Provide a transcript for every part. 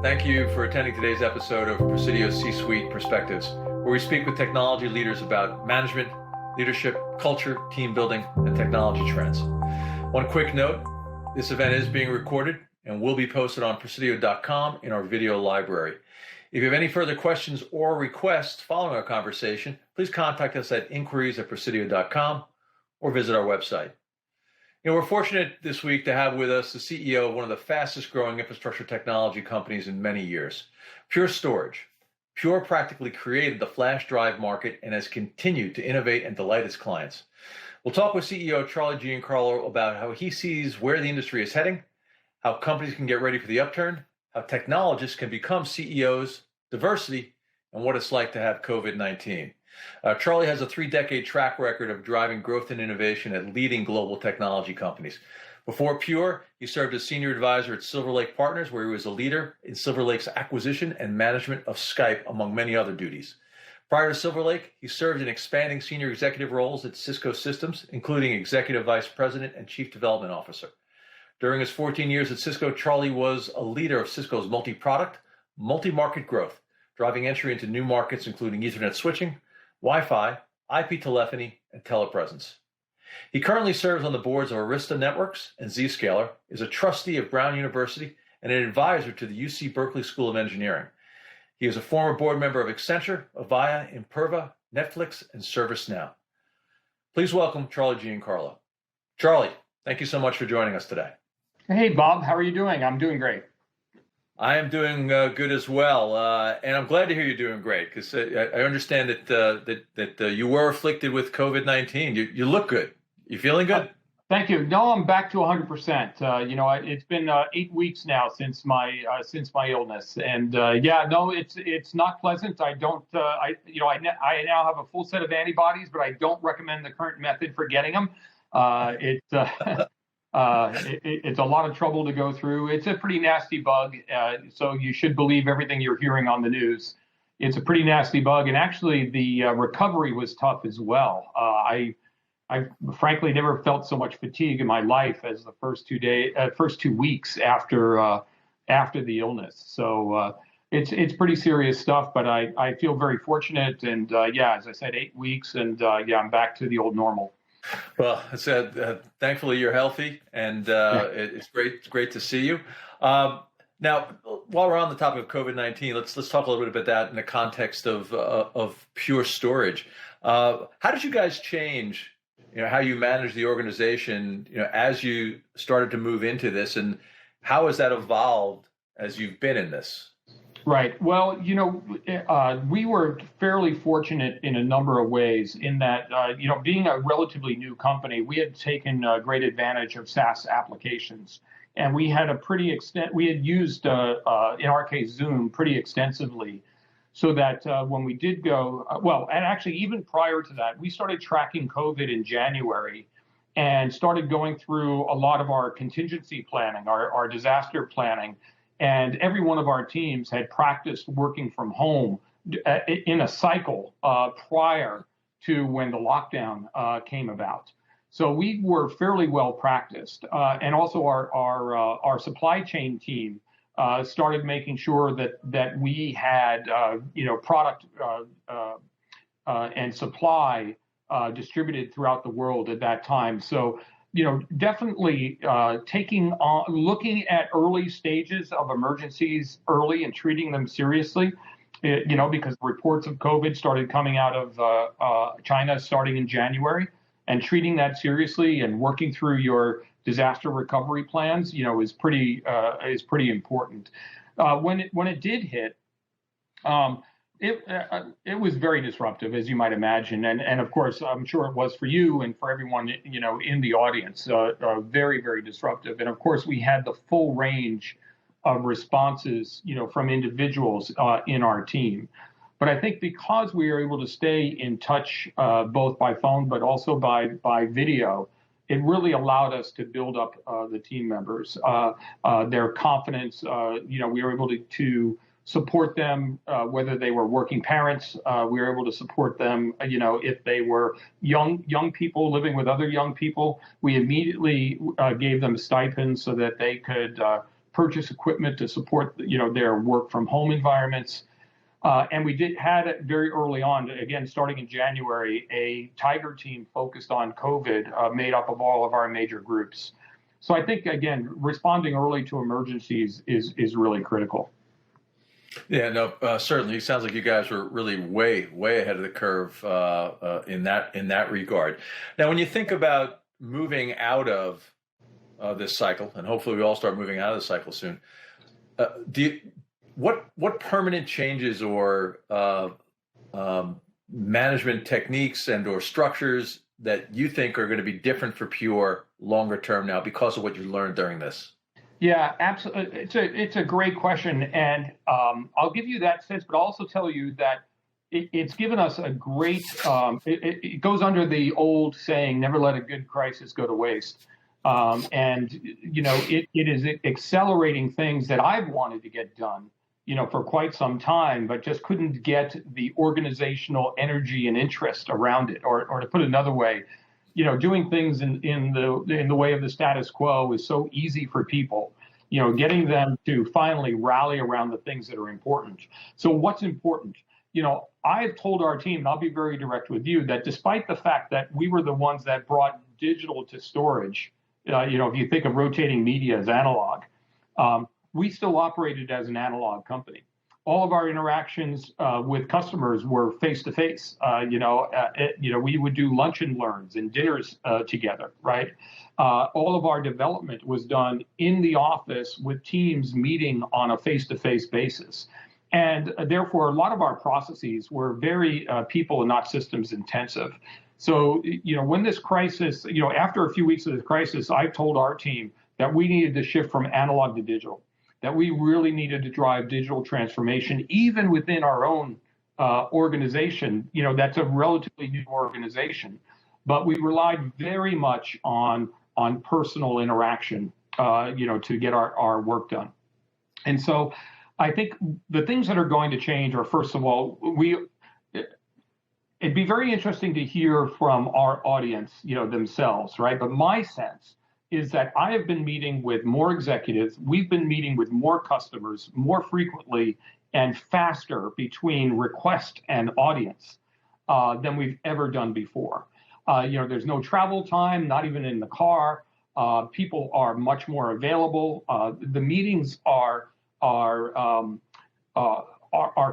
Thank you for attending today's episode of Presidio C-Suite Perspectives, where we speak with technology leaders about management, leadership, culture, team building, and technology trends. One quick note, this event is being recorded and will be posted on Presidio.com in our video library. If you have any further questions or requests following our conversation, please contact us at inquiries@Presidio.com or visit our website. We're fortunate this week to have with us the CEO of one of the fastest growing infrastructure technology companies in many years, Pure Storage. Pure practically created the flash drive market and has continued to innovate and delight its clients. We'll talk with CEO Charlie Giancarlo about how he sees where the industry is heading, how companies can get ready for the upturn, how technologists can become CEOs, diversity, and what it's like to have COVID-19. Charlie has a 3-decade track record of driving growth and innovation at leading global technology companies. Before Pure, he served as senior advisor at Silver Lake Partners, where he was a leader in Silver Lake's acquisition and management of Skype, among many other duties. Prior to Silver Lake, he served in expanding senior executive roles at Cisco Systems, including executive vice president and chief development officer. During his 14 years at Cisco, Charlie was a leader of Cisco's multi-product, multi-market growth, driving entry into new markets, including Ethernet switching, Wi-Fi, IP telephony, and telepresence. He currently serves on the boards of Arista Networks and Zscaler, is a trustee of Brown University, and an advisor to the UC Berkeley School of Engineering. He is a former board member of Accenture, Avaya, Imperva, Netflix, and ServiceNow. Please welcome Charlie Giancarlo. Charlie, thank you so much for joining us today. Hey, Bob, how are you doing? I'm doing great. I am doing good as well, and I'm glad to hear you're doing great, because I understand that you were afflicted with COVID-19. You look good. You feeling good? Thank you. No, I'm back to 100%. It's been 8 weeks now since my illness, and it's not pleasant. I now have a full set of antibodies, but I don't recommend the current method for getting them. It's a lot of trouble to go through. It's a pretty nasty bug, so you should believe everything you're hearing on the news. It's a pretty nasty bug, and actually the recovery was tough as well. I frankly never felt so much fatigue in my life as the first 2 weeks after the illness. So it's pretty serious stuff, but I feel very fortunate, and as I said, 8 weeks, and I'm back to the old normal. Well, thankfully you're healthy, and it's great to see you. Now, while we're on the topic of COVID-19, let's talk a little bit about that in the context of Pure Storage. How did you guys change, how you manage the organization, as you started to move into this, and how has that evolved as you've been in this? Right. Well, we were fairly fortunate in a number of ways in that, being a relatively new company, we had taken great advantage of SaaS applications. And we had we had used, in our case, Zoom pretty extensively, so that when we did go, and actually even prior to that, we started tracking COVID in January and started going through a lot of our contingency planning, our disaster planning. And every one of our teams had practiced working from home in a cycle prior to when the lockdown came about. So we were fairly well practiced. And also our supply chain team started making sure that we had product and supply distributed throughout the world at that time. So definitely looking at early stages of emergencies early and treating them seriously, because reports of COVID started coming out of China starting in January, and treating that seriously and working through your disaster recovery plans, is pretty important. When it did hit, it was very disruptive, as you might imagine, and of course, I'm sure it was for you and for everyone, in the audience. Very, very disruptive, and of course, we had the full range of responses, from individuals in our team. But I think because we were able to stay in touch both by phone but also by video, it really allowed us to build up the team members, their confidence. We were able to support them, whether they were working parents. We were able to support them, if they were young people living with other young people. We immediately gave them stipends so that they could purchase equipment to support, their work from home environments. And we had it very early on, again, starting in January, a Tiger team focused on COVID, made up of all of our major groups. So I think, again, responding early to emergencies is really critical. Yeah, no, certainly. It sounds like you guys were really way ahead of the curve in that regard. Now, when you think about moving out of this cycle, and hopefully we all start moving out of the cycle soon, what permanent changes or management techniques and or structures that you think are going to be different for Pure longer term now because of what you learned during this? Yeah, absolutely. It's a great question, and I'll give you that sense, but I'll also tell you that it's given us a great. It goes under the old saying, "Never let a good crisis go to waste," and it is accelerating things that I've wanted to get done, for quite some time, but just couldn't get the organizational energy and interest around it, or to put it another way. Doing things in the way of the status quo is so easy for people. Getting them to finally rally around the things that are important. So what's important? I've told our team, and I'll be very direct with you, that despite the fact that we were the ones that brought digital to storage, if you think of rotating media as analog, we still operated as an analog company. All of our interactions with customers were face-to-face. We would do lunch and learns and dinners together, right? All of our development was done in the office with teams meeting on a face-to-face basis. And therefore, a lot of our processes were very people and not systems intensive. So, when this crisis, after a few weeks of this crisis, I told our team that we needed to shift from analog to digital, that we really needed to drive digital transformation, even within our own organization. That's a relatively new organization, but we relied very much on personal interaction, to get our work done. And so I think the things that are going to change are, first of all, it'd be very interesting to hear from our audience, themselves, right? But my sense is that I have been meeting with more executives. We've been meeting with more customers more frequently and faster between request and audience than we've ever done before. There's no travel time, not even in the car. People are much more available. The meetings are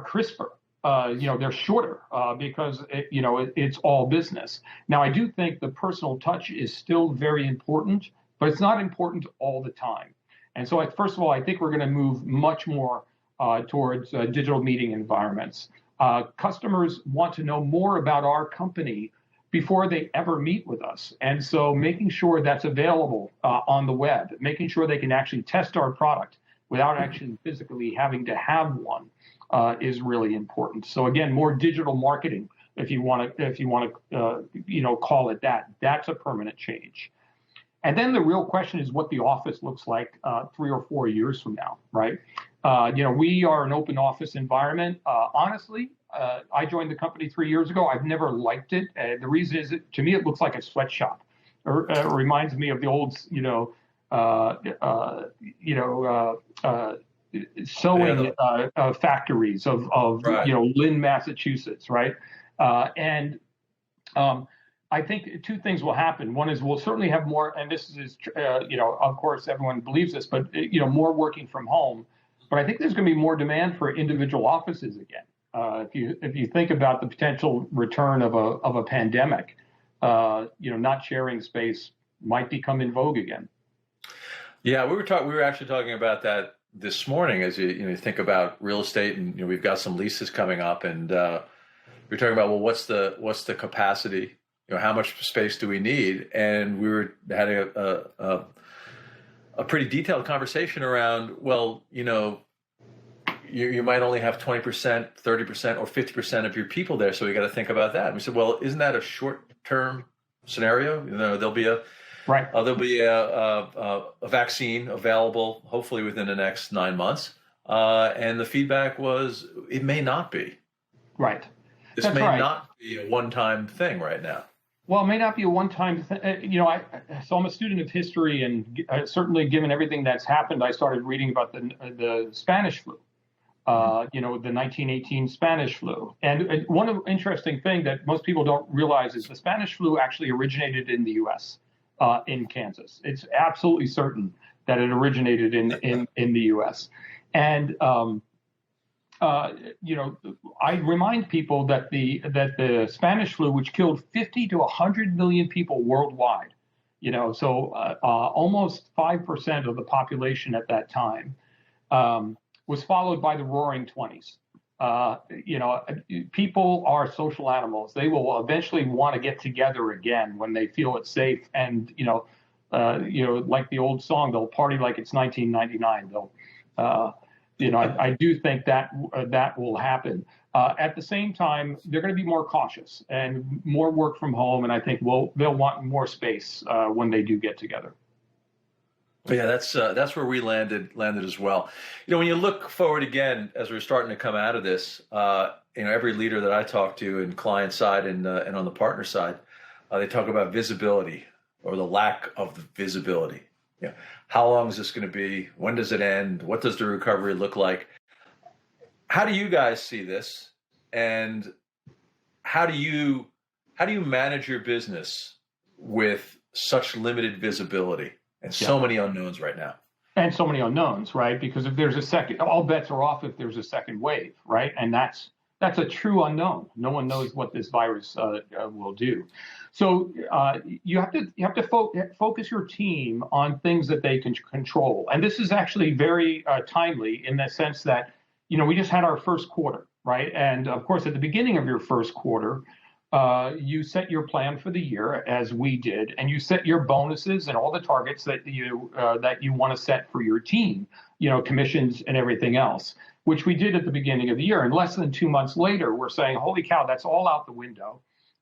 crisper. They're shorter because it's all business. Now, I do think the personal touch is still very important, but it's not important all the time. And so, first of all, I think we're going to move much more towards digital meeting environments. Customers want to know more about our company before they ever meet with us. And so making sure that's available on the web, making sure they can actually test our product without actually physically having to have one is really important. So again, more digital marketing, if you want to call it that, that's a permanent change. And then the real question is what the office looks like 3 or 4 years from now, right? We are an open office environment. Honestly, I joined the company 3 years ago. I've never liked it. The reason is, to me, it looks like a sweatshop. It reminds me of the old, sewing factories of right. Lynn, Massachusetts, right? I think two things will happen. One is we'll certainly have more, and this is, of course, everyone believes this, but, more working from home. But I think there's going to be more demand for individual offices again. If you think about the potential return of a pandemic, not sharing space might become in vogue again. Yeah, we were actually talking about that this morning as you think about real estate, and we've got some leases coming up, and we're talking about, well, what's the capacity? How much space do we need? And we were having a pretty detailed conversation around, well, you might only have 20%, 30%, or 50% of your people there, so we got to think about that. And we said, well, isn't that a short-term scenario? There'll be a vaccine available, hopefully within the next 9 months. And the feedback was, it may not be. Right. This may not be a one-time thing right now. Well, it may not be a one-time thing. So I'm a student of history, and certainly given everything that's happened, I started reading about the Spanish flu. The 1918 Spanish flu. And one interesting thing that most people don't realize is the Spanish flu actually originated in the U.S. In Kansas. It's absolutely certain that it originated in the U.S. And I remind people that the Spanish flu, which killed 50 to 100 million people worldwide, almost 5% of the population at that time, was followed by the Roaring Twenties. People are social animals. They will eventually want to get together again when they feel it's safe. And like the old song, they'll party like it's 1999. I do think that will happen. At the same time, they're going to be more cautious and more work from home, and I think they'll want more space when they do get together. Yeah, that's where we landed as well. When you look forward again, as we're starting to come out of this, every leader that I talk to, in client side and on the partner side, they talk about visibility or the lack of visibility. How long is this going to be? When does it end? What does the recovery look like? How do you guys see this? And how do you manage your business with such limited visibility and so many unknowns right now? And so many unknowns, right? Because if there's a second, all bets are off if there's a second wave, right? And that's a true unknown. No one knows what this virus will do. So you have to focus your team on things that they can control. And this is actually very timely in the sense that, we just had our first quarter, right? And of course, at the beginning of your first quarter, you set your plan for the year, as we did, and you set your bonuses and all the targets that you want to set for your team, commissions and everything else, which we did at the beginning of the year. And less than 2 months later, we're saying, holy cow, that's all out the window.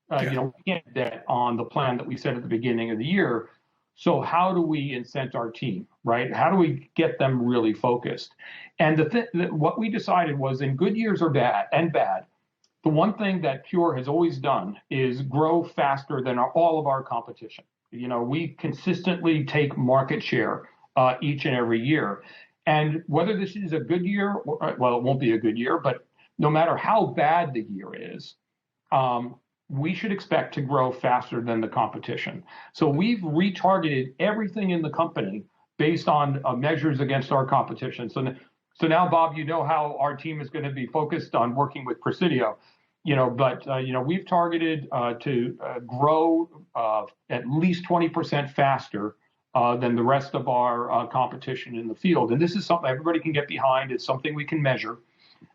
We can't get on the plan that we set at the beginning of the year. So how do we incent our team, right? How do we get them really focused? And what we decided was, in good years or bad, the one thing that Pure has always done is grow faster than all of our competition. We consistently take market share each and every year. And whether this is a good year, it won't be a good year, but no matter how bad the year is, we should expect to grow faster than the competition. So we've retargeted everything in the company based on measures against our competition. So now, Bob, how our team is going to be focused on working with Presidio. We've targeted to grow at least 20% faster than the rest of our competition in the field. And this is something everybody can get behind. It's something we can measure.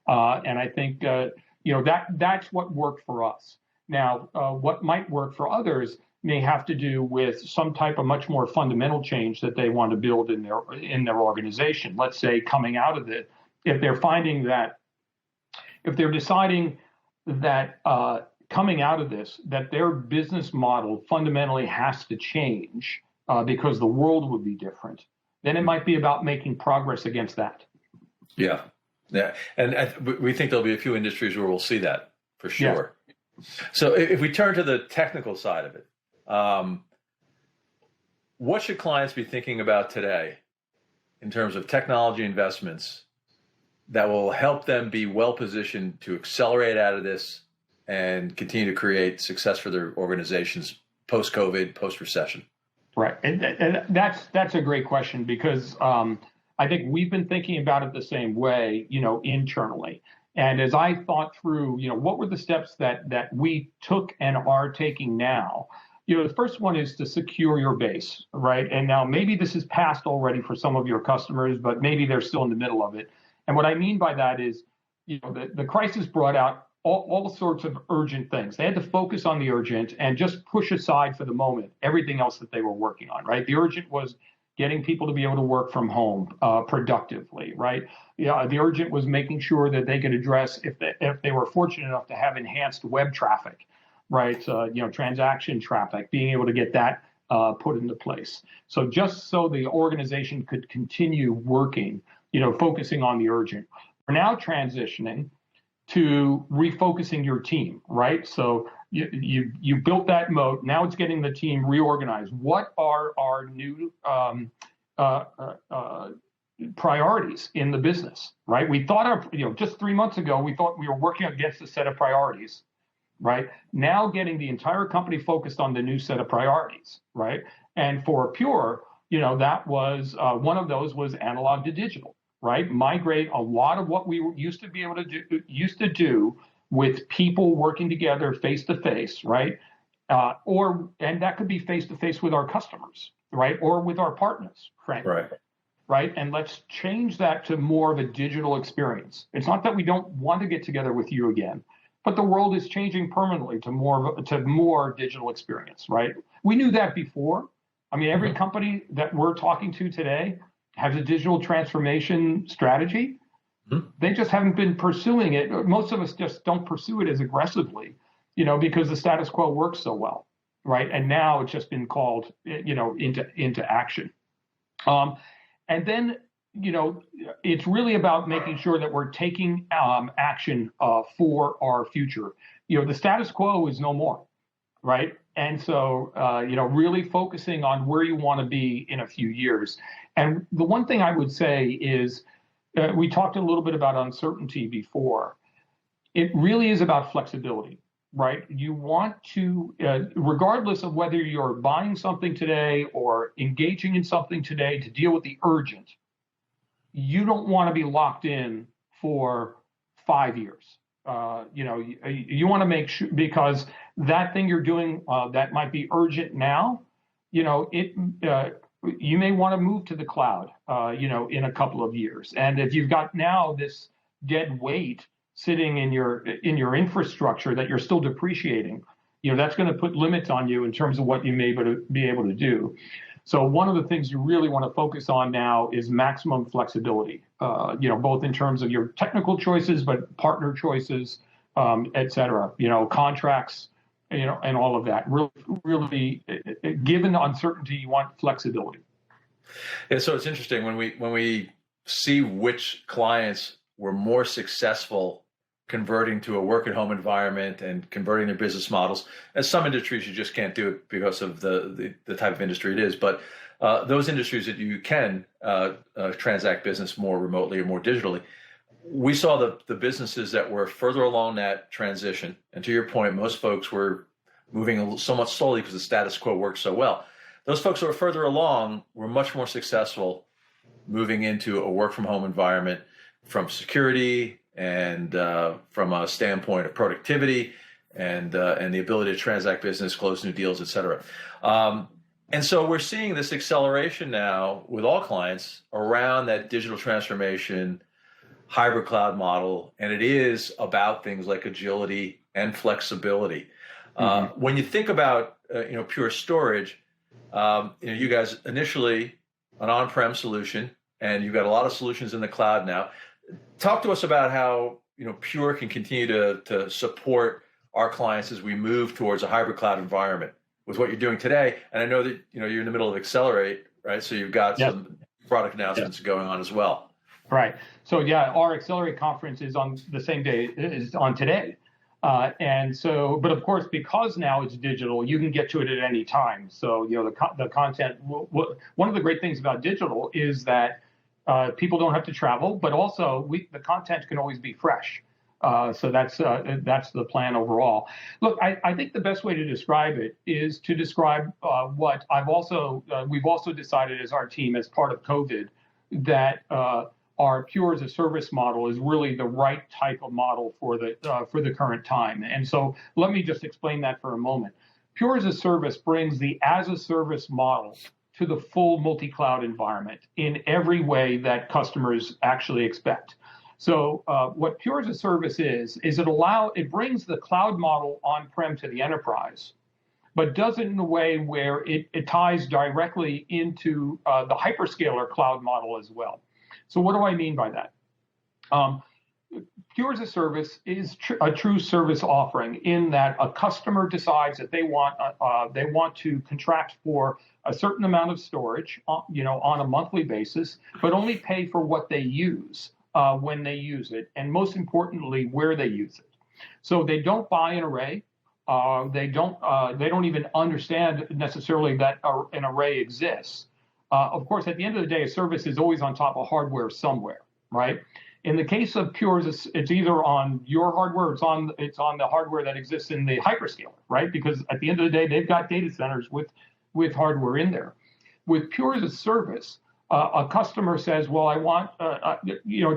And I think, that's what worked for us. Now, what might work for others may have to do with some type of much more fundamental change that they want to build in their organization. Let's say coming out of it, if they're deciding that coming out of this, that their business model fundamentally has to change because the world would be different, then it might be about making progress against that. Yeah. And we think there'll be a few industries where we'll see that for sure. Yeah. So if we turn to the technical side of it, what should clients be thinking about today in terms of technology investments that will help them be well positioned to accelerate out of this and continue to create success for their organizations post-COVID, post-recession? Right. And that's a great question, because I think we've been thinking about it the same way, internally. And as I thought through, what were the steps that we took and are taking now? The first one is to secure your base, right? And now maybe this is past already for some of your customers, but maybe they're still in the middle of it. And what I mean by that is, the crisis brought out all sorts of urgent things. They had to focus on the urgent and just push aside for the moment everything else that they were working on, right? The urgent was getting people to be able to work from home productively, right? The urgent was making sure that they could address, if they were fortunate enough to have enhanced web traffic, right? Transaction traffic, being able to get that put into place. So just so the organization could continue working, focusing on the urgent. We're now transitioning to refocusing your team, right? So, you built that moat. Now it's getting the team reorganized. What are our new priorities in the business, right? We thought just 3 months ago, we thought we were working against a set of priorities, right? Now getting the entire company focused on the new set of priorities, right? And for Pure, that was one of those was analog to digital, right? Migrate a lot of what we used to be able to do with people working together face to face, right? And that could be face to face with our customers, right? Or with our partners, frankly. Right. And let's change that to more of a digital experience. It's not that we don't want to get together with you again, but the world is changing permanently to more digital experience, right? We knew that before. I mean, every company that we're talking to today has a digital transformation strategy. They just haven't been pursuing it. Most of us just don't pursue it as aggressively, because the status quo works so well, right? And now it's just been called, into action. And then, it's really about making sure that we're taking action for our future. The status quo is no more, right? And so, really focusing on where you want to be in a few years. And the one thing I would say is, we talked a little bit about uncertainty before. It really is about flexibility, right? You want to, regardless of whether you're buying something today or engaging in something today to deal with the urgent, you don't want to be locked in for 5 years. You want to make sure, because that thing you're doing that might be urgent now, you may want to move to the cloud, in a couple of years. And if you've got now this dead weight sitting in your infrastructure that you're still depreciating, that's going to put limits on you in terms of what you may be able to do. So one of the things you really want to focus on now is maximum flexibility, both in terms of your technical choices, but partner choices, et cetera, contracts, and all of that. Really, given the uncertainty, you want flexibility. Yeah, so it's interesting when we see which clients were more successful converting to a work-at-home environment and converting their business models. And some industries you just can't do it because of the type of industry it is. But those industries that you can transact business more remotely or more digitally, we saw the businesses that were further along that transition. And to your point, most folks were moving somewhat slowly because the status quo worked so well. Those folks who were further along were much more successful moving into a work-from-home environment from security and from a standpoint of productivity and the ability to transact business, close new deals, et cetera. And so we're seeing this acceleration now with all clients around that digital transformation, hybrid cloud model, and it is about things like agility and flexibility. When you think about Pure Storage, you guys initially an on-prem solution, and you've got a lot of solutions in the cloud now. Talk to us about how Pure can continue to support our clients as we move towards a hybrid cloud environment with what you're doing today. And I know that you're in the middle of Accelerate, right? So you've got some product announcements going on as well. Right. So our Accelerate conference is on the same day, is on today. And so, but of course, because now it's digital, you can get to it at any time. So, the content, one of the great things about digital is that people don't have to travel, but also the content can always be fresh. So that's the plan overall. Look, I think the best way to describe it is to describe what we've also decided as our team as part of COVID that our Pure as a service model is really the right type of model for the current time. And so let me just explain that for a moment. Pure as a service brings the as a service model to the full multi-cloud environment in every way that customers actually expect. So what Pure as a service is it brings the cloud model on-prem to the enterprise, but does it in a way where it ties directly into the hyperscaler cloud model as well. So what do I mean by that? Pure as a service is a true service offering in that a customer decides that they want to contract for a certain amount of storage, on a monthly basis, but only pay for what they use when they use it, and most importantly, where they use it. So they don't buy an array. They don't even understand necessarily that an array exists. Of course, at the end of the day, a service is always on top of hardware somewhere, right? In the case of Pure, it's either on your hardware, or it's on the hardware that exists in the hyperscaler, right? Because at the end of the day, they've got data centers with hardware in there. With Pure as a service, a customer says, well, I want,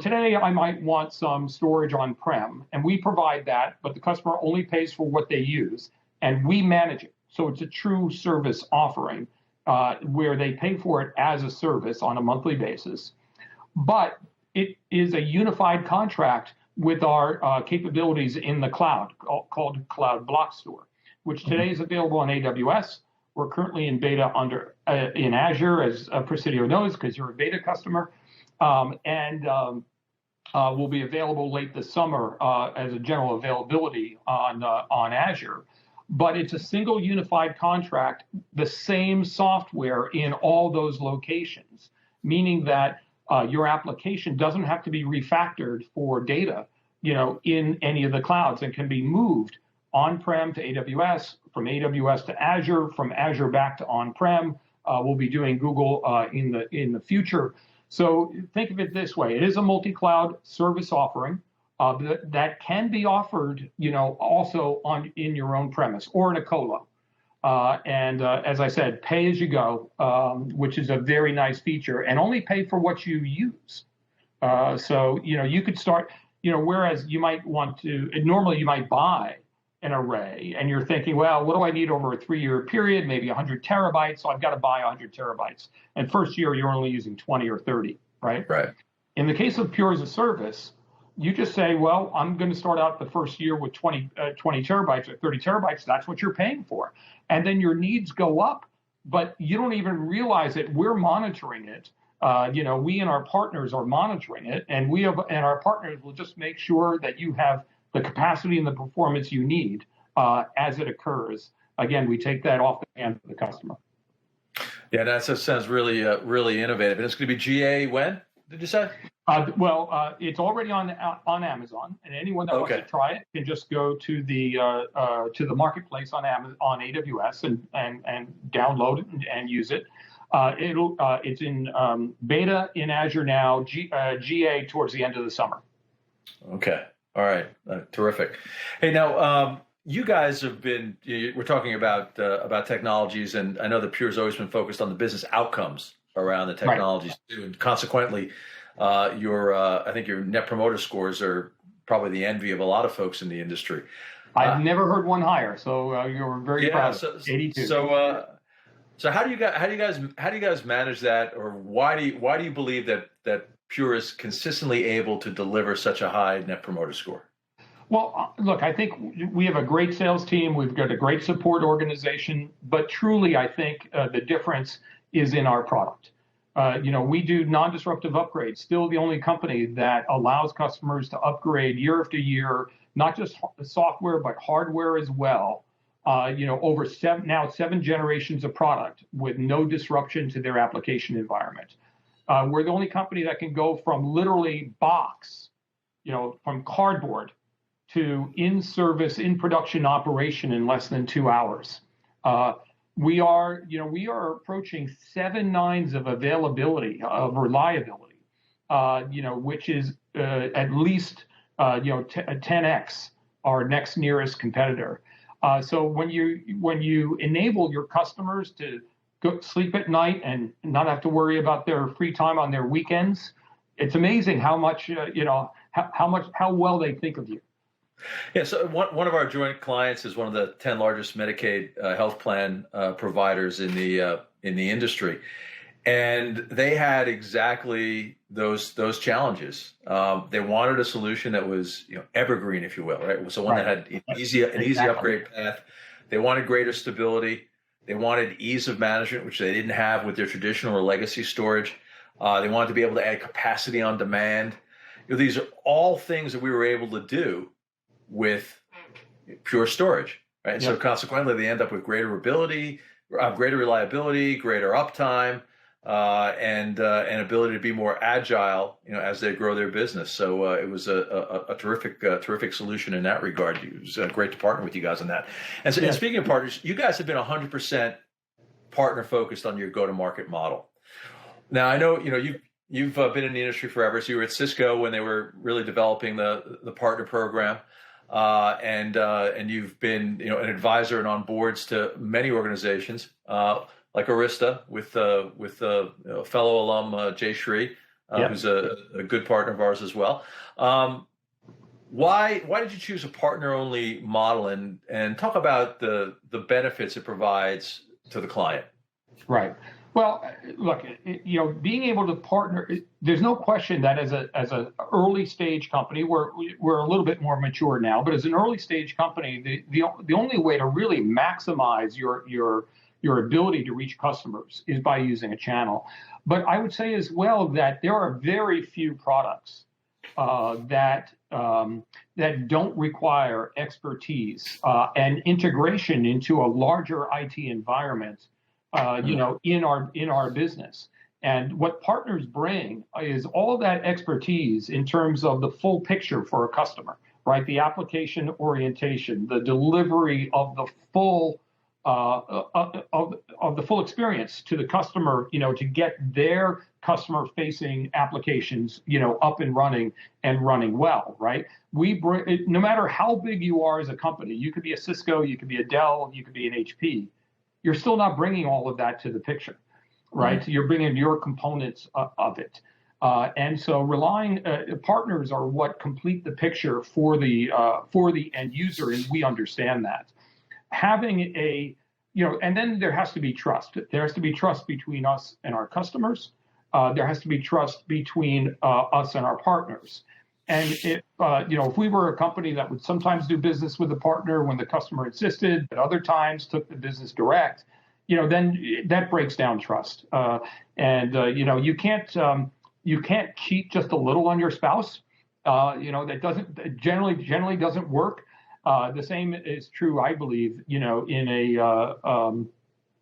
today I might want some storage on-prem, and we provide that, but the customer only pays for what they use, and we manage it. So it's a true service offering where they pay for it as a service on a monthly basis. But it is a unified contract with our capabilities in the cloud called Cloud Block Store, which today is available on AWS. We're currently in beta in Azure, as Presidio knows, because you're a beta customer, and will be available late this summer as a general availability on Azure. But it's a single unified contract, the same software in all those locations, meaning that your application doesn't have to be refactored for data, in any of the clouds, and can be moved on-prem to AWS, from AWS to Azure, from Azure back to on-prem. We'll be doing Google in the future. So think of it this way: it is a multi-cloud service offering that can be offered, also in your own premise or in a colo. And as I said, pay as you go, which is a very nice feature, and only pay for what you use. So you could start, whereas you might want to, normally you might buy an array, and you're thinking, well, what do I need over a 3-year period? Maybe 100 terabytes, so I've got to buy 100 terabytes. And first year, you're only using 20 or 30, right? Right. In the case of Pure as a service, you just say, well, I'm going to start out the first year with 20 terabytes or 30 terabytes. That's what you're paying for. And then your needs go up, but you don't even realize it. We're monitoring it. We and our partners are monitoring it, and our partners will just make sure that you have the capacity and the performance you need as it occurs. Again, we take that off the hands of the customer. Yeah, that sounds really, really innovative. And it's going to be GA when, did you say? It's already on Amazon, and anyone that wants to try it can just go to the marketplace on AWS and download it and use it. It's in beta in Azure now, GA towards the end of the summer. Okay. All right. Terrific. Hey, now you guys have been. We're talking about technologies, and I know that Pure's always been focused on the business outcomes around the technologies too, and consequently, I think your Net Promoter Scores are probably the envy of a lot of folks in the industry. I've never heard one higher, so you're very proud. 82. So how do you guys manage that, or why do you believe that Pure is consistently able to deliver such a high Net Promoter Score? Well, look, I think we have a great sales team. We've got a great support organization, but truly, I think the difference is in our product. We do non-disruptive upgrades. Still the only company that allows customers to upgrade year after year, not just software, but hardware as well. Over 7 generations of product with no disruption to their application environment. We're the only company that can go from literally box, from cardboard to in-service, in-production operation in less than 2 hours. We are approaching 7 nines of availability, of reliability, which is at least 10x our next nearest competitor. So when you enable your customers to go sleep at night and not have to worry about their free time on their weekends, it's amazing how much how well they think of you. Yeah, so one of our joint clients is one of the 10 largest Medicaid health plan providers in the industry, and they had exactly those challenges. They wanted a solution that was evergreen, if you will, right? So one that had an easy upgrade path. They wanted greater stability. They wanted ease of management, which they didn't have with their traditional or legacy storage. They wanted to be able to add capacity on demand. These are all things that we were able to do with Pure Storage, right? And so consequently, they end up with greater reliability, greater uptime, and ability to be more agile, as they grow their business. So it was a terrific solution in that regard. It was great to partner with you guys on that. And so, and speaking of partners, you guys have been 100% partner focused on your go-to-market model. Now, I know you've been in the industry forever. So you were at Cisco when they were really developing the partner program, and you've been an advisor and on boards to many organizations. Like Arista with fellow alum Jay Shree, who's a good partner of ours as well. Why did you choose a partner-only model, and talk about the benefits it provides to the client? Right. Well, look, being able to partner, there's no question that as an early stage company, we're a little bit more mature now, but as an early stage company, the only way to really maximize your ability to reach customers is by using a channel. But I would say as well that there are very few products that don't require expertise and integration into a larger IT environment, in our business. And what partners bring is all that expertise in terms of the full picture for a customer, right? The application orientation, the delivery of the full of the full experience to the customer, to get their customer-facing applications, up and running well, right? We bring, no matter how big you are as a company, you could be a Cisco, you could be a Dell, you could be an HP. You're still not bringing all of that to the picture, right? Mm-hmm. You're bringing your components of it. And so partners are what complete the picture for the end user, and we understand that. Having and then there has to be trust. There has to be trust between us and our customers. There has to be trust between us and our partners. And if we were a company that would sometimes do business with a partner when the customer insisted, but other times took the business direct, then that breaks down trust. You can't cheat just a little on your spouse. That generally doesn't work. The same is true, I believe, in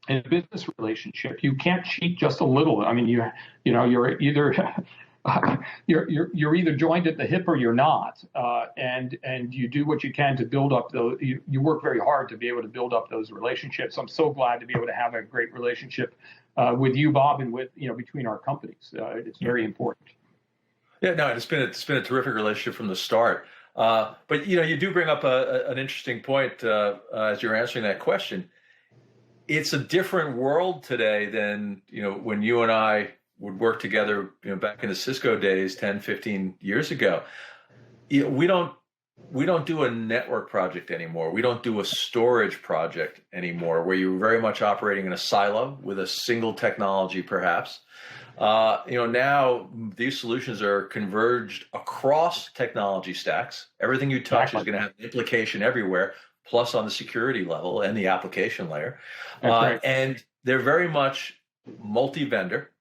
a business relationship. You can't cheat just a little. I mean, you're either you're either joined at the hip or you're not, and you do what you can to build up those. You work very hard to be able to build up those relationships. I'm so glad to be able to have a great relationship with you, Bob, and with between our companies. It's very important. Yeah, no, it's been a terrific relationship from the start. But you do bring up an interesting point as you're answering that question. It's a different world today than when you and I would work together back in the Cisco days 10, 15 years ago. We don't do a network project anymore. We don't do a storage project anymore, where you're very much operating in a silo with a single technology, perhaps. Now these solutions are converged across technology stacks. Everything you touch is going to have an implication everywhere, plus on the security level and the application layer. And they're very much multi-vendor.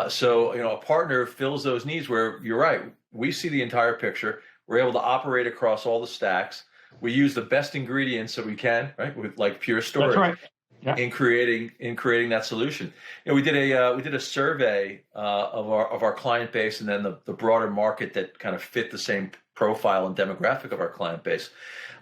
So a partner fills those needs where you're right. We see the entire picture. We're able to operate across all the stacks. We use the best ingredients that we can, right? With like Pure Storage. That's right. Yeah. In creating that solution. We did a survey of our client base, and then the broader market that kind of fit the same profile and demographic of our client base,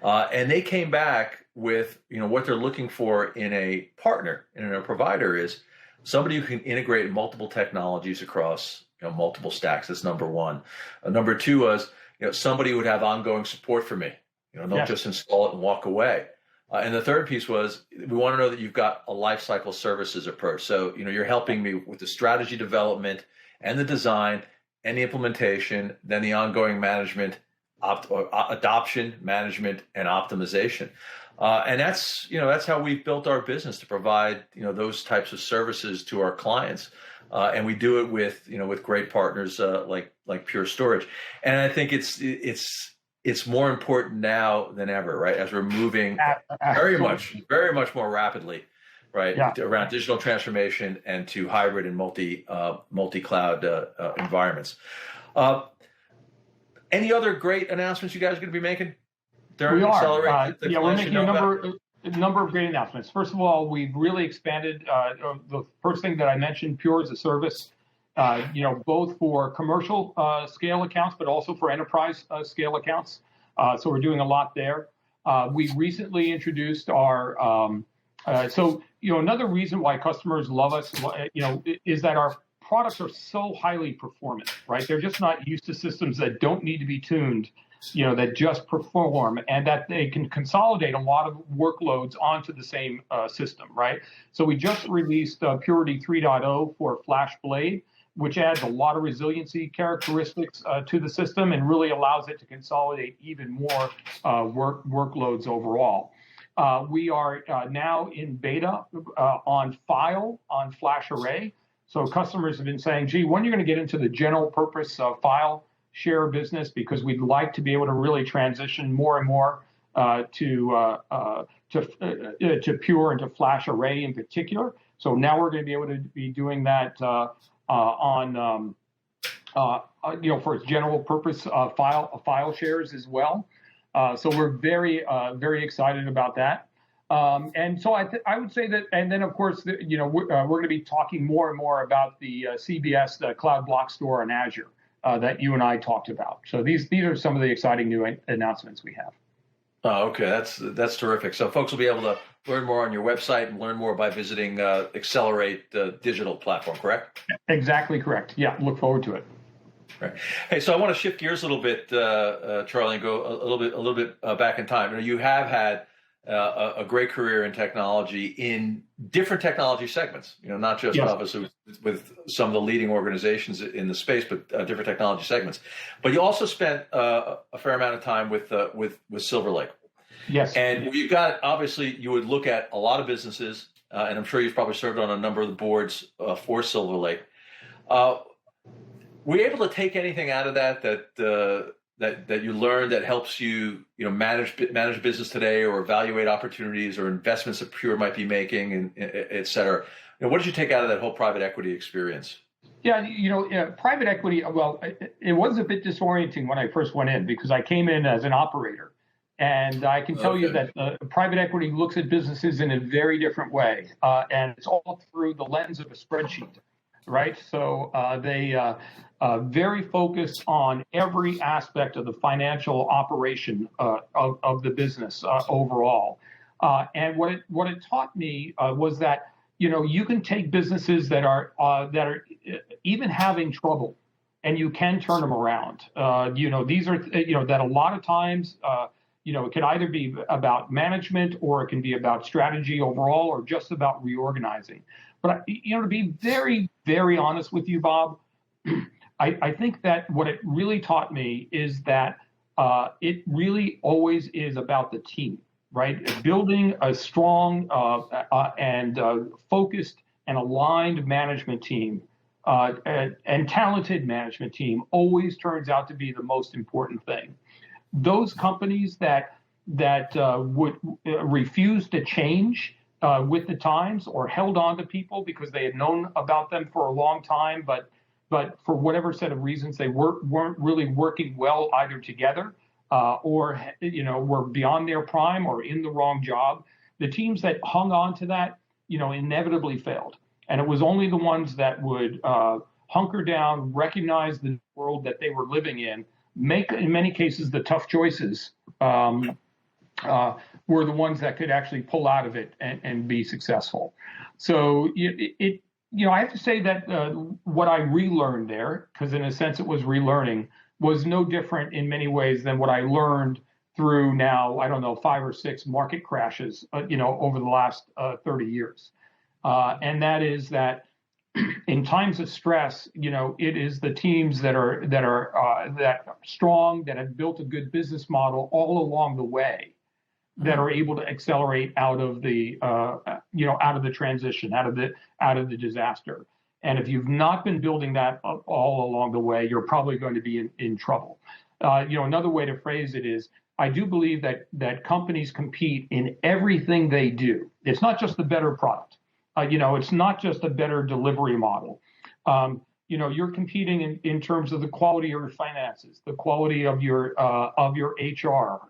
and they came back with what they're looking for in a partner and in a provider is somebody who can integrate multiple technologies across multiple stacks. That's number one. Number two was somebody who would have ongoing support for me. Don't just install it and walk away. And the third piece was, we want to know that you've got a lifecycle services approach. So, you're helping me with the strategy development and the design and the implementation, then the ongoing management, adoption, management, and optimization. And that's how we've built our business, to provide, those types of services to our clients. And we do it with great partners like Pure Storage. And I think it's more important now than ever, right? As we're moving very much more rapidly, right, around digital transformation and to hybrid and multi-cloud environments. Any other great announcements you guys are going to be making during we are. Accelerate? We're making a number of great announcements. First of all, we've really expanded the first thing that I mentioned, Pure as a Service, both for commercial scale accounts, but also for enterprise scale accounts. So we're doing a lot there. We recently introduced our, another reason why customers love us, is that our products are so highly performant, right? They're just not used to systems that don't need to be tuned, that just perform, and that they can consolidate a lot of workloads onto the same system, right? So we just released Purity 3.0 for FlashBlade, which adds a lot of resiliency characteristics to the system and really allows it to consolidate even more workloads overall. We are now in beta on File on FlashArray. So customers have been saying, gee, when are you going to get into the general purpose file share business? Because we'd like to be able to really transition more and more to Pure and to FlashArray in particular. So now we're going to be able to be doing that for its general purpose file shares as well. So we're very excited about that. And so I would say that, and then of course, we're going to be talking more and more about the CBS, the Cloud Block Store on Azure that you and I talked about. So these are some of the exciting new announcements we have. Oh, okay, that's terrific. So folks will be able to learn more on your website and learn more by visiting Accelerate Digital platform, correct? Exactly correct. Yeah, look forward to it. Right. Hey, so I want to shift gears a little bit, Charlie, and go a little bit back in time. You have had a great career in technology in different technology segments. Not just obviously with some of the leading organizations in the space, but different technology segments. But you also spent a fair amount of time with Silver Lake. Yes. And you've got, obviously, you would look at a lot of businesses, and I'm sure you've probably served on a number of the boards for Silver Lake. Were you able to take anything out of that you learned that helps you, manage business today, or evaluate opportunities or investments that Pure might be making, and et cetera? What did you take out of that whole private equity experience? Yeah, private equity. Well, it was a bit disorienting when I first went in because I came in as an operator. And I can tell you that private equity looks at businesses in a very different way, and it's all through the lens of a spreadsheet, right? So they very focused on every aspect of the financial operation of the business overall. And what it taught me was that you can take businesses that are even having trouble, and you can turn them around. These are that a lot of times. It can either be about management, or it can be about strategy overall, or just about reorganizing. But, to be very, very honest with you, Bob, I think that what it really taught me is that it really always is about the team, right? Building a strong and focused and aligned management team and talented management team always turns out to be the most important thing. Those companies that would refuse to change with the times, or held on to people because they had known about them for a long time, but for whatever set of reasons they weren't really working well either together, or were beyond their prime or in the wrong job. The teams that hung on to that, inevitably failed, and it was only the ones that would hunker down, recognize the world that they were living in, make, in many cases, the tough choices, were the ones that could actually pull out of it and be successful. So I have to say that what I relearned there, because in a sense it was relearning, was no different in many ways than what I learned through now, 5 or 6 market crashes, over the last 30 years. And that is that in times of stress, it is the teams that are strong, that have built a good business model all along the way, that are able to accelerate out of the transition, out of the disaster. And if you've not been building that all along the way, you're probably going to be in trouble. Another way to phrase it is, I do believe that companies compete in everything they do. It's not just the better product. It's not just a better delivery model. you're competing in terms of the quality of your finances, the quality of your HR,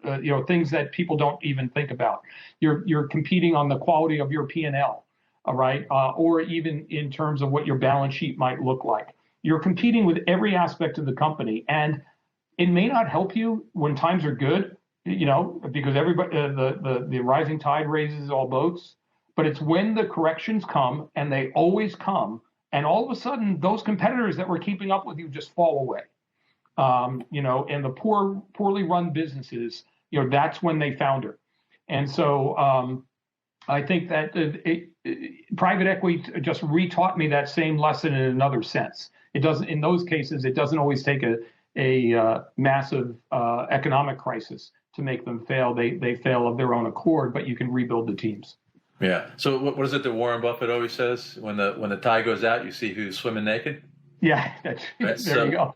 things that people don't even think about. You're competing on the quality of your P&L, all right, or even in terms of what your balance sheet might look like. You're competing with every aspect of the company, and it may not help you when times are good, because everybody the rising tide raises all boats. But it's when the corrections come, and they always come, and all of a sudden those competitors that were keeping up with you just fall away. And the poorly run businesses, that's when they founder. And so I think that private equity just retaught me that same lesson in another sense. It doesn't, in those cases, it doesn't always take a massive economic crisis to make them fail. They fail of their own accord, but you can rebuild the teams. Yeah. So what is it that Warren Buffett always says? When the tide goes out, you see who's swimming naked. Yeah, there you go.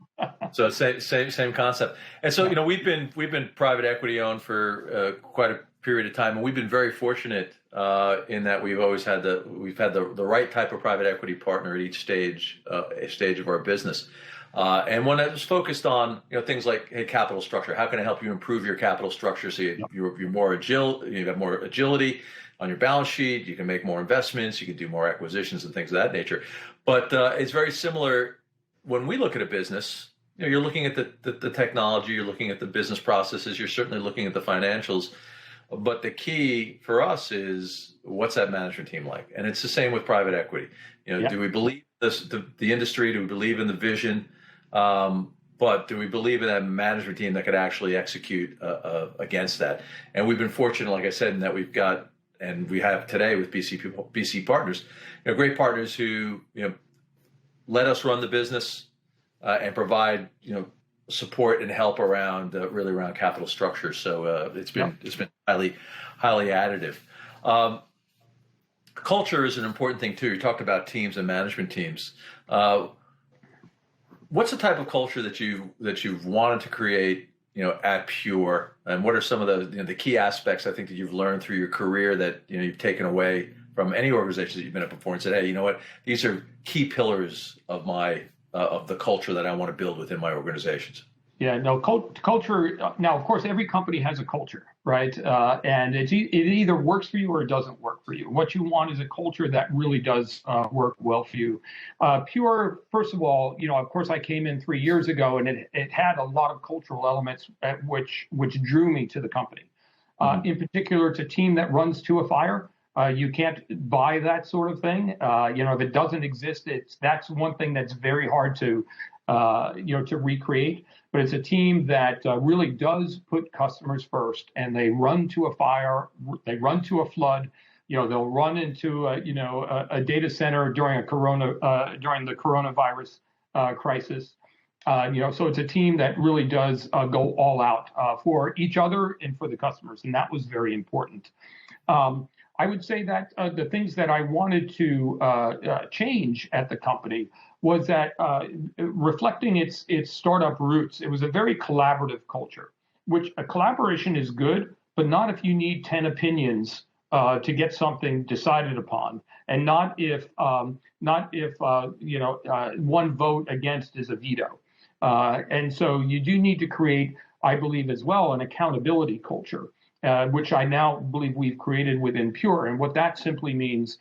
So same concept. And so we've been private equity owned for quite a period of time, and we've been very fortunate in that we've always had the right type of private equity partner at each stage of our business. And when I was focused on things like, hey, capital structure, how can I help you improve your capital structure so you're more agile, you have more agility on your balance sheet, you can make more investments, you can do more acquisitions and things of that nature. But it's very similar when we look at a business. You're looking at the technology, you're looking at the business processes, you're certainly looking at the financials. But the key for us is, what's that management team like? And it's the same with private equity. Do we believe the industry? Do we believe in the vision? But do we believe in that management team that could actually execute against that? And we've been fortunate, like I said, in that we've got, and we have today with BC Partners, great partners who let us run the business and provide support and help around capital structure. So it's been highly additive. Culture is an important thing too. You talked about teams and management teams. What's the type of culture that you've wanted to create at Pure, and what are some of the key aspects I think that you've learned through your career that you've taken away from any organization that you've been at before and said, hey, you know what, these are key pillars of the culture that I want to build within my organizations? Yeah, no, culture. Now, of course, every company has a culture, right? And it either works for you or it doesn't work for you. What you want is a culture that really does work well for you. Pure, first of all, of course, I came in 3 years ago, and it had a lot of cultural elements which drew me to the company. In particular, it's a team that runs to a fire. You can't buy that sort of thing. That doesn't exist. That's one thing that's very hard to recreate. But it's a team that really does put customers first, and they run to a fire, they run to a flood. They'll run into a data center during the coronavirus crisis. So it's a team that really does go all out for each other and for the customers, and that was very important. I would say that the things that I wanted to change at the company was that reflecting its startup roots, it was a very collaborative culture, which a collaboration is good, but not if you need 10 opinions to get something decided upon, and not if one vote against is a veto. And so you do need to create, I believe, as well, an accountability culture, which I now believe we've created within Pure. And what that simply means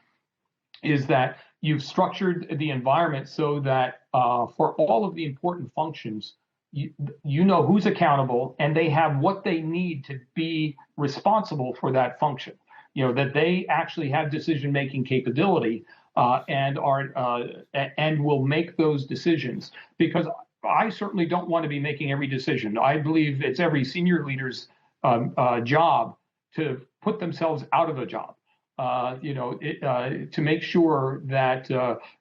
is that you've structured the environment so that for all of the important functions, you know who's accountable, and they have what they need to be responsible for that function. That they actually have decision-making capability and will make those decisions. Because I certainly don't want to be making every decision. I believe it's every senior leader's job to put themselves out of a job. To make sure that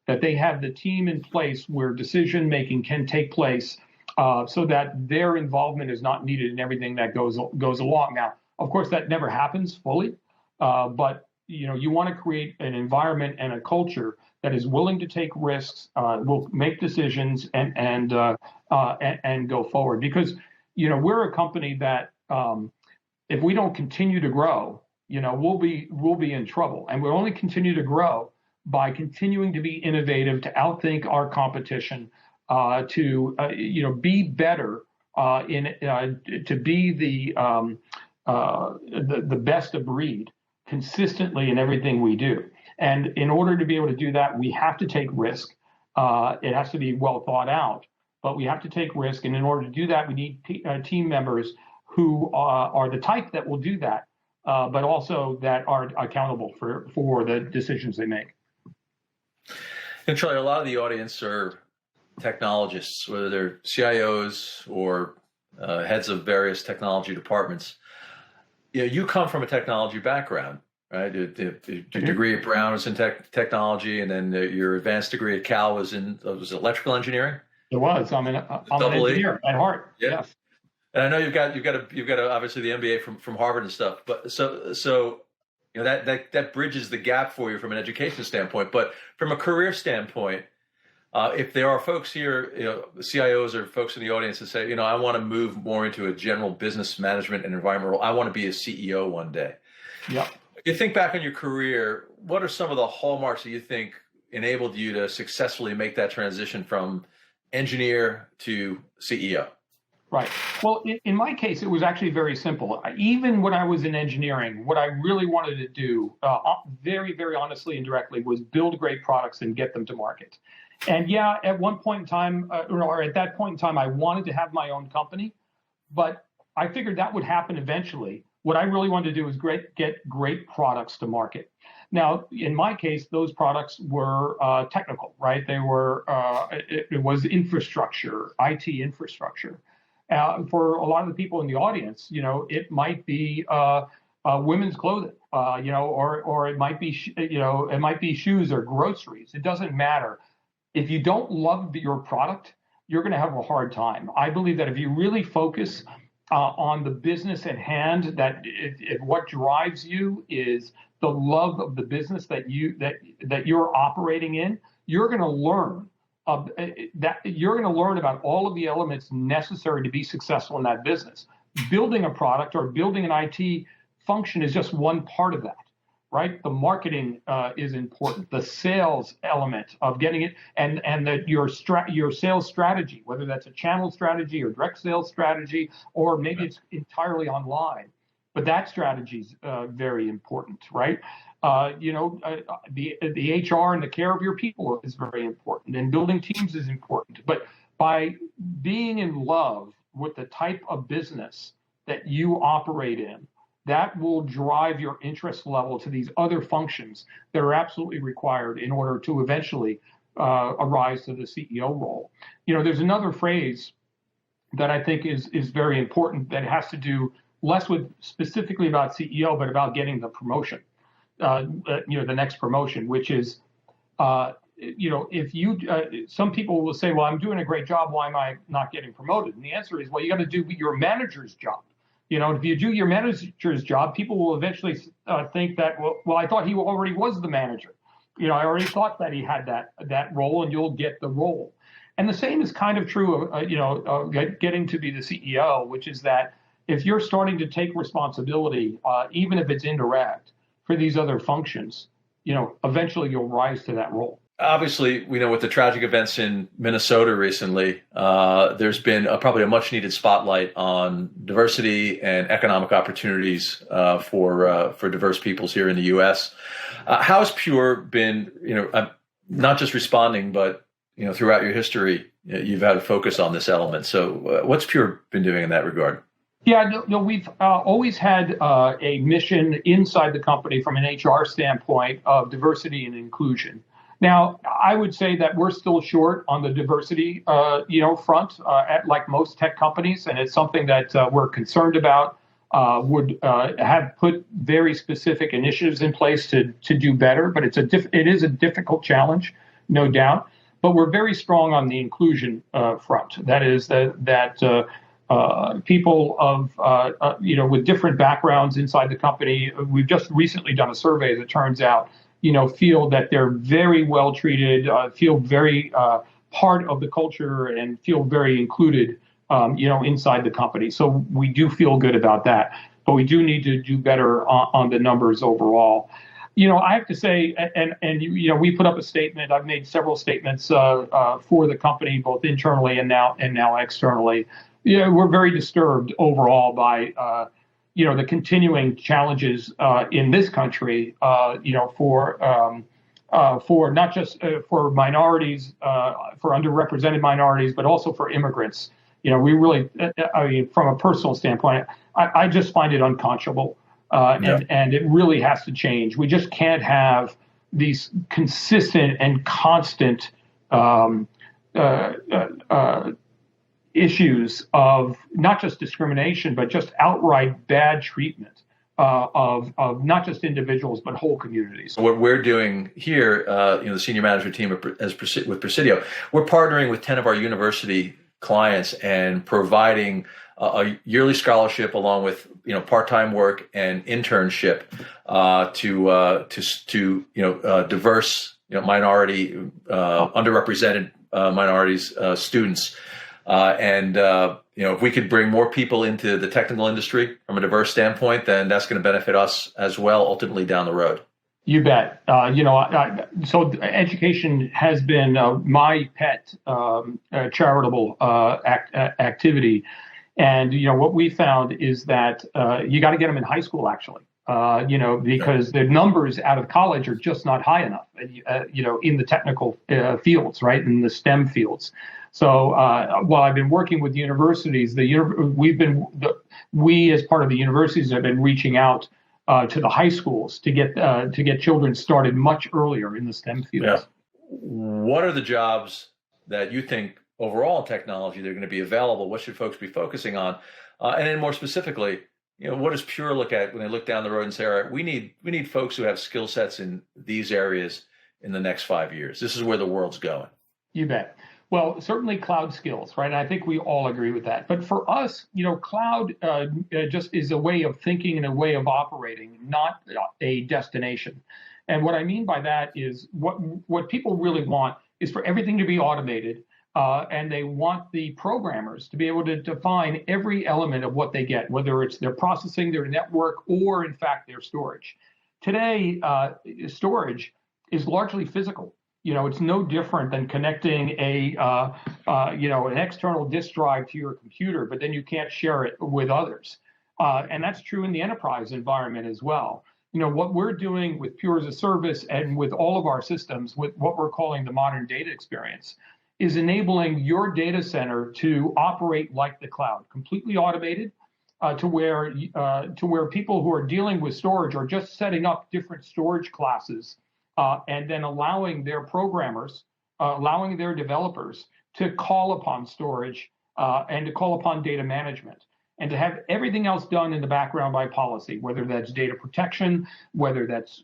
they have the team in place where decision making can take place, so that their involvement is not needed in everything that goes along. Now, of course, that never happens fully, but you want to create an environment and a culture that is willing to take risks, will make decisions, and go forward. Because we're a company that if we don't continue to grow, we'll be in trouble, and we'll only continue to grow by continuing to be innovative, to outthink our competition, to be better to be the best of breed consistently in everything we do. And in order to be able to do that, we have to take risk. It has to be well thought out, but we have to take risk. And in order to do that, we need team members who are the type that will do that, but also that are accountable for the decisions they make. And Charlie, a lot of the audience are technologists, whether they're CIOs or heads of various technology departments. You come from a technology background, right? Your degree at Brown was in technology, and then your advanced degree at Cal was in electrical engineering. It was. I'm an engineer at heart. Yeah. Yes. And I know you've got obviously the MBA from Harvard and stuff, but so that bridges the gap for you from an education standpoint. But from a career standpoint, if there are folks here, CIOs or folks in the audience that say, I want to move more into a general business management and environment role. I want to be a CEO one day. Yeah. You think back on your career, what are some of the hallmarks that you think enabled you to successfully make that transition from engineer to CEO? Right. Well, in my case, it was actually very simple. Even when I was in engineering, what I really wanted to do, very, very honestly and directly, was build great products and get them to market. And yeah, at one point in time, or at that point in time, I wanted to have my own company, but I figured that would happen eventually. What I really wanted to do was get great products to market. Now, in my case, those products were technical, right? They were, it was infrastructure, IT infrastructure. For a lot of the people in the audience, it might be women's clothing, or it might be, it might be shoes or groceries. It doesn't matter. If you don't love your product, you're going to have a hard time. I believe that if you really focus on the business at hand, that if what drives you is the love of the business that you're operating in, you're going to learn about all of the elements necessary to be successful in that business. Building a product or building an IT function is just one part of that, right? The marketing is important. The sales element of getting it, and your sales strategy, whether that's a channel strategy or direct sales strategy, or maybe it's entirely online. But that strategy is very important, right? The HR and the care of your people is very important, and building teams is important. But by being in love with the type of business that you operate in, that will drive your interest level to these other functions that are absolutely required in order to eventually arise to the CEO role. There's another phrase that I think is very important that has to do less with specifically about CEO, but about getting the promotion, the next promotion, which is, if you, some people will say, well, I'm doing a great job, why am I not getting promoted? And the answer is, well, you got to do your manager's job. If you do your manager's job, people will eventually think that, well, I thought he already was the manager. I already thought that he had that role, and you'll get the role. And the same is kind of true of, getting to be the CEO, which is that if you're starting to take responsibility, even if it's indirect, for these other functions, eventually you'll rise to that role. Obviously, with the tragic events in Minnesota recently, there's been probably a much needed spotlight on diversity and economic opportunities for diverse peoples here in the U.S. How has Pure been, not just responding, but throughout your history, you've had a focus on this element. So, what's Pure been doing in that regard? Yeah, no, we've always had a mission inside the company from an HR standpoint of diversity and inclusion. Now, I would say that we're still short on the diversity, front, like most tech companies, and it's something that we're concerned about. Would have put very specific initiatives in place to do better, but it is a difficult challenge, no doubt. But we're very strong on the inclusion front. That is that people of with different backgrounds inside the company. We've just recently done a survey that turns out feel that they're very well treated, feel very part of the culture, and feel very included, inside the company. So we do feel good about that, but we do need to do better on the numbers overall. I have to say, and we put up a statement. I've made several statements for the company, both internally and now externally. We're very disturbed overall by the continuing challenges in this country. For not just for minorities, for underrepresented minorities, but also for immigrants. We really, from a personal standpoint, I just find it unconscionable. And it really has to change. We just can't have these consistent and constant issues of not just discrimination, but just outright bad treatment of not just individuals, but whole communities. What we're doing here, the senior management team with Presidio, we're partnering with 10 of our university clients and providing a yearly scholarship along with part-time work and internship to diverse minority underrepresented minorities students and if we could bring more people into the technical industry from a diverse standpoint, then that's going to benefit us as well ultimately down the road. You bet. So education has been my pet charitable activity. And, what we found is that you got to get them in high school, actually, because the numbers out of college are just not high enough, in the technical fields, right, in the STEM fields. So while I've been working with universities, we as part of the universities have been reaching out to the high schools to get children started much earlier in the STEM fields. Yeah. What are the jobs that you think overall in technology they're going to be available? What should folks be focusing on? And then more specifically, what does Pure look at when they look down the road and say, all right, we need folks who have skill sets in these areas in the next 5 years. This is where the world's going. You bet. Well, certainly cloud skills, right? I think we all agree with that. But for us, cloud just is a way of thinking and a way of operating, not a destination. And what I mean by that is what people really want is for everything to be automated. And they want the programmers to be able to define every element of what they get, whether it's their processing, their network, or in fact, their storage. Today, storage is largely physical. It's no different than connecting an external disk drive to your computer, but then you can't share it with others. And that's true in the enterprise environment as well. What we're doing with Pure as a Service and with all of our systems, with what we're calling the modern data experience, is enabling your data center to operate like the cloud, completely automated, to where people who are dealing with storage are just setting up different storage classes and then allowing their programmers, allowing their developers to call upon storage and to call upon data management, and to have everything else done in the background by policy, whether that's data protection, whether that's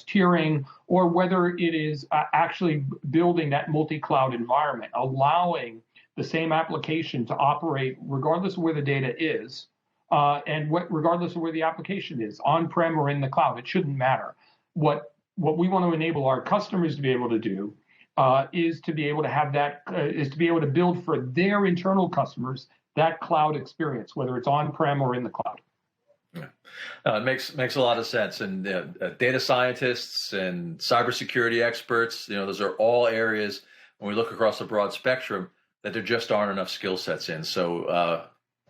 tiering, or whether it is actually building that multi-cloud environment, allowing the same application to operate regardless of where the data is, and regardless of where the application is, on-prem or in the cloud. It shouldn't matter. What we want to enable our customers to be able to do is to be able to have that, is to be able to build for their internal customers that cloud experience, whether it's on-prem or in the cloud. It makes a lot of sense. And data scientists and cybersecurity experts, those are all areas when we look across a broad spectrum that there just aren't enough skill sets in. So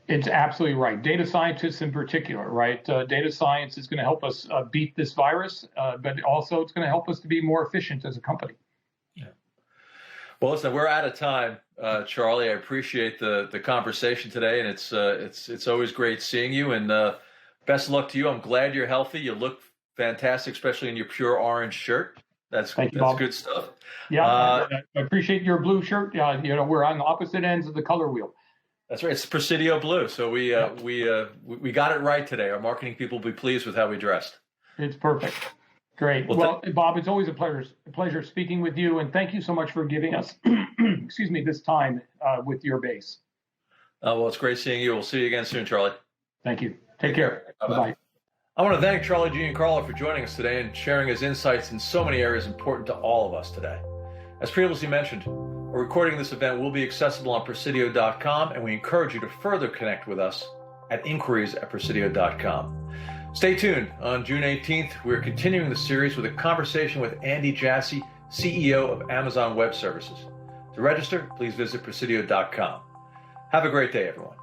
it's absolutely right. Data scientists in particular, right? Data science is going to help us beat this virus, but also it's going to help us to be more efficient as a company. Yeah. Well, listen, we're out of time, Charlie. I appreciate the conversation today, and it's always great seeing you. And best of luck to you. I'm glad you're healthy. You look fantastic, especially in your pure orange shirt. That's good stuff. Yeah, I appreciate your blue shirt. We're on the opposite ends of the color wheel. That's right. It's Presidio Blue. So we got it right today. Our marketing people will be pleased with how we dressed. It's perfect. Great. Well, Bob, it's always a pleasure speaking with you, and thank you so much for giving us, this time with your base. Well, it's great seeing you. We'll see you again soon, Charlie. Thank you. Take care. Bye-bye. I want to thank Charlie Giancarlo for joining us today and sharing his insights in so many areas important to all of us today. As previously mentioned, a recording of this event will be accessible on Presidio.com, and we encourage you to further connect with us at inquiries@Presidio.com. Stay tuned. On June 18th, we're continuing the series with a conversation with Andy Jassy, CEO of Amazon Web Services. To register, please visit Presidio.com. Have a great day, everyone.